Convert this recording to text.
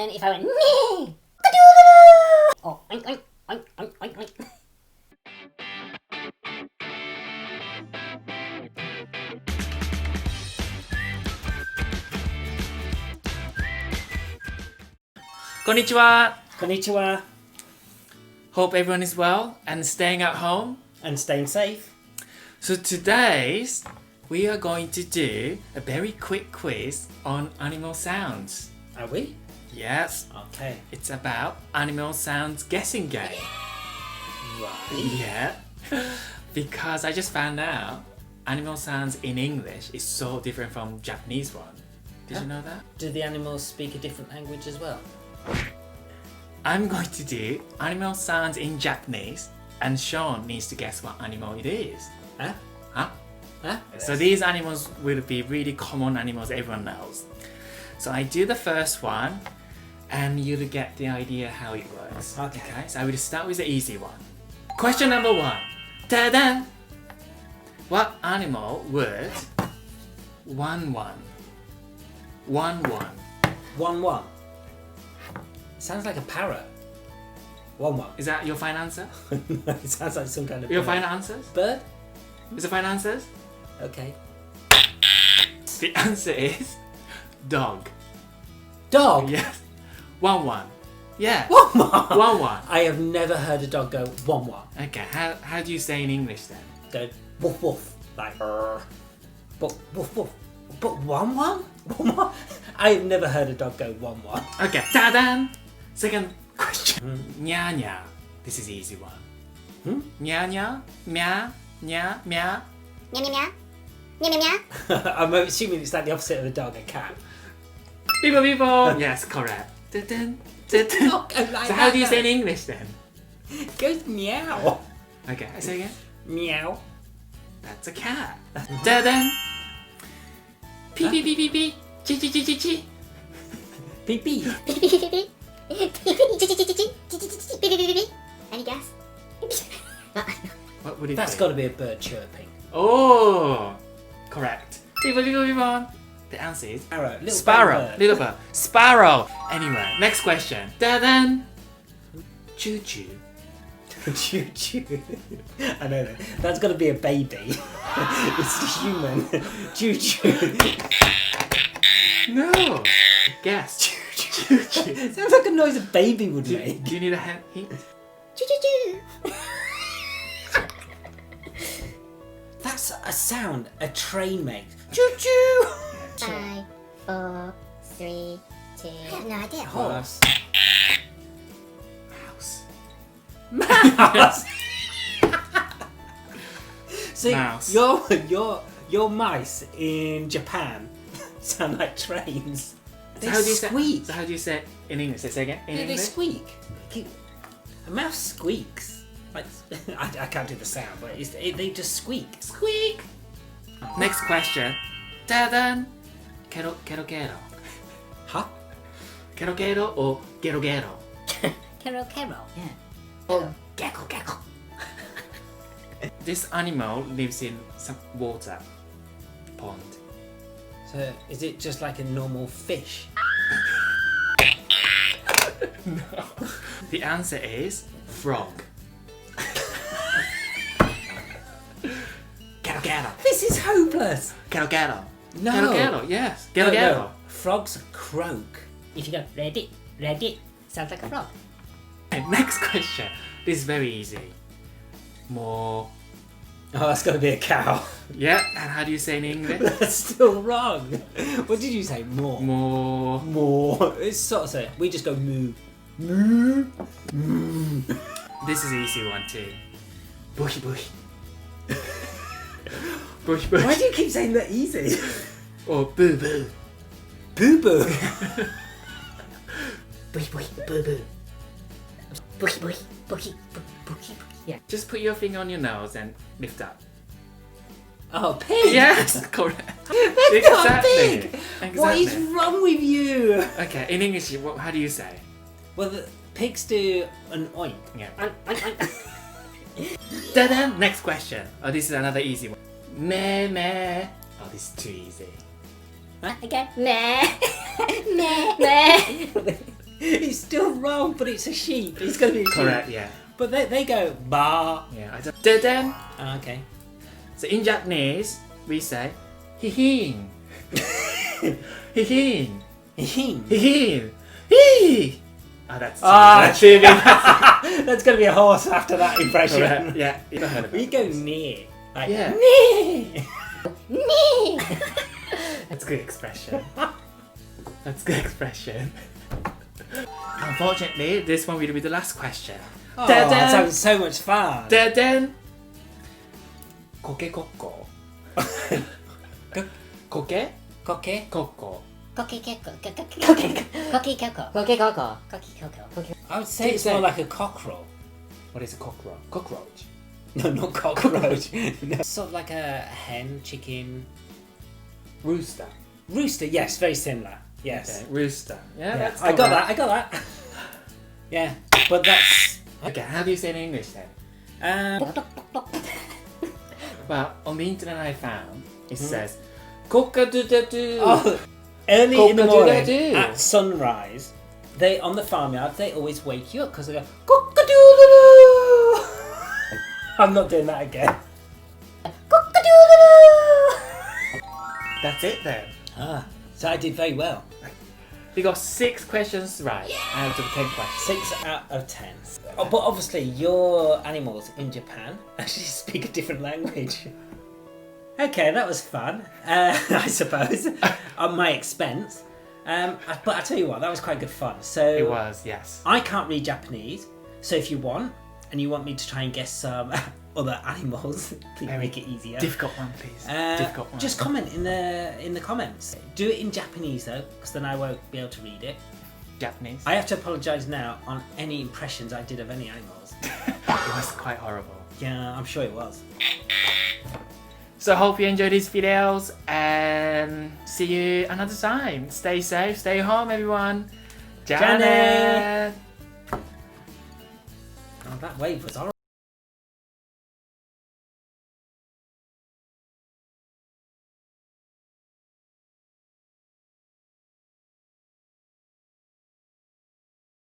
then if I went nee, or oink oink oink oink oink oink. Konnichiwa. Konnichiwa. Hope everyone is well and staying at home. And staying safe. So today we are going to do a very quick quiz on animal sounds. Are we? Yes, Okay. it's about animal sounds guessing game. Right. Yeah, because I just found out animal sounds in English is so different from Japanese one. Did you know that? Do the animals speak a different language as well? I'm going to do animal sounds in Japanese and Sean needs to guess what animal it is. Huh? Huh? Huh? So these animals will be really common animals everyone knows. So I do the first one and you'll get the idea how it works. Okay. So I will start with the easy one. Question number 1. Ta-da! What animal would 1-1? 1-1. 1-1. Sounds like a parrot. 1-1. Is that your final answer? It sounds like some kind of Your bird. final answers? Bird? Is the final answers? Okay. The answer is dog. Dog? Yes. 1-1. Yeah. 1-1? 1-1. I have never heard a dog go 1-1. Okay, how do you say in English then? Go woof woof. Like but woof woof. But 1-1? 1-1? I have never heard a dog go 1-1. Okay, ta-da! Second question. Nya nya. This is easy one. Nya nya, meow, nya, meow. Meow meow meow. Meow meow meow. I'm assuming it's like the opposite of a dog, a cat. Beepo beepo. Yes, correct. Dun, dun, dun. Dog goes like So how that, do you say in though. English then? It goes meow. Okay, say again. Meow. That's a cat. Da-dun. Pee pee pee pee pee. Chee chee chee chee chee. Pee pee. Any guess? What would it That's be? got to be a bird chirping. Oh, correct. Beepo beepo beepo. The answer is Sparrow. Little sparrow. bird. Little bird. Sparrow. Anyway, next question. Da-dun. Choo choo. Choo choo. I know that. That's got to be a baby. It's a human. Choo choo. No. Guess. Choo choo. Sounds like a noise a baby would Do make. you need a hint? Choo choo choo. That's a sound a train makes. Choo choo. 5, 4, 3, 2. I have no idea. Horse. Mouse. Mouse. See, Mouse. your mice in Japan sound like trains. They So how do you squeak. Say, so how do you say it in English? Say again. In Yeah, they English? squeak. A mouse squeaks. Like, I can't do the sound, but they just squeak. Squeak. Next question. Ta-da! Quero, quero, quero. Huh? Quero, quero or gero, gero? Carol Carol. Yeah. Oh, gecko gecko. This animal lives in some water. Pond. So is it just like a normal fish? No. The answer is frog. Quero, quero. This is hopeless. Quero, quero. No. Quero, quero, yes. Quero, quero. Frogs croak. If you go ready, ready, sounds like a frog. Okay, next question. This is very easy. More. Oh, that's got to be a cow. Yeah, and how do you say in English? That's still wrong. What did you say? More. More. More. It's sort of say. We just go moo. Moo. Moo. This is an easy one too. Bush, bush. Bush, bush. Why do you keep saying that easy? Or boo, boo. Boo boo. Bush bush boo boo. Bush bush bushy bushy. Yeah. Just put your finger on your nose and lift up. Oh, pig. Yes, correct. That's not pig. Exactly. What is wrong with you? Okay, in English, how do you say? Well, the pigs do an oink. Yeah. Oink, oink. Ta-da! Next question. Oh, this is another easy one. Meh, meh. Oh, this is too easy. What? Again? Meh. Meh. Meh. well, but it's a sheep. It's going to be a sheep. Correct, yeah. But they go ba. Yeah, I don't. Da-dan. Okay. So in Japanese, we say hihin. Hihin. Hihin. Hihin. Hee. Oh, that's That's going to be a horse after that impression. Correct, yeah. You've heard of We it. go near. Like, Yeah. near. That's a good expression. That's a good expression. Unfortunately, this one will be the last question. Oh, that sounds so much fun. Da-dan. Koke kokko. Koke Cocky. kokko. Cocky Coco. Cocky Coco. Cocky Coco. Cocky Coco. I would say it's Say- more like a cockerel. What is a cockroach? Cockroach. No, not cockroach. No. Sort of like a hen, chicken, Rooster. rooster. Yes, very similar. Yes. Okay, rooster. Yeah, Yeah, that's I got that. Yeah, but that's Okay, how do you say it in English then? Well, on the internet I found, it says cock-a-doodle-doo. oh, early in the morning Cock-a-doodle-doo. at sunrise. They on the farmyard. They always wake you up because they go cock-a-doodle-doo. I'm not doing that again. That's it then. Ah, so I did very well. We got 6 questions right out of 10 questions. 6 out of 10. Oh, but obviously, your animals in Japan actually speak a different language. Okay, that was fun, I suppose, on my expense. But I tell you what, that was quite good fun. So It was, yes. I can't read Japanese, so if you want, and you want me to try and guess some other animals, please make it easier. Difficult one, please. Difficult one. Just comment in the comments. Do it in Japanese though, because then I won't be able to read it. Japanese. I have to apologise now on any impressions I did of any animals. It was quite horrible. Yeah, I'm sure it was. So hope you enjoyed these videos and see you another time. Stay safe, stay home everyone. Janet. Oh, that wave was horrible.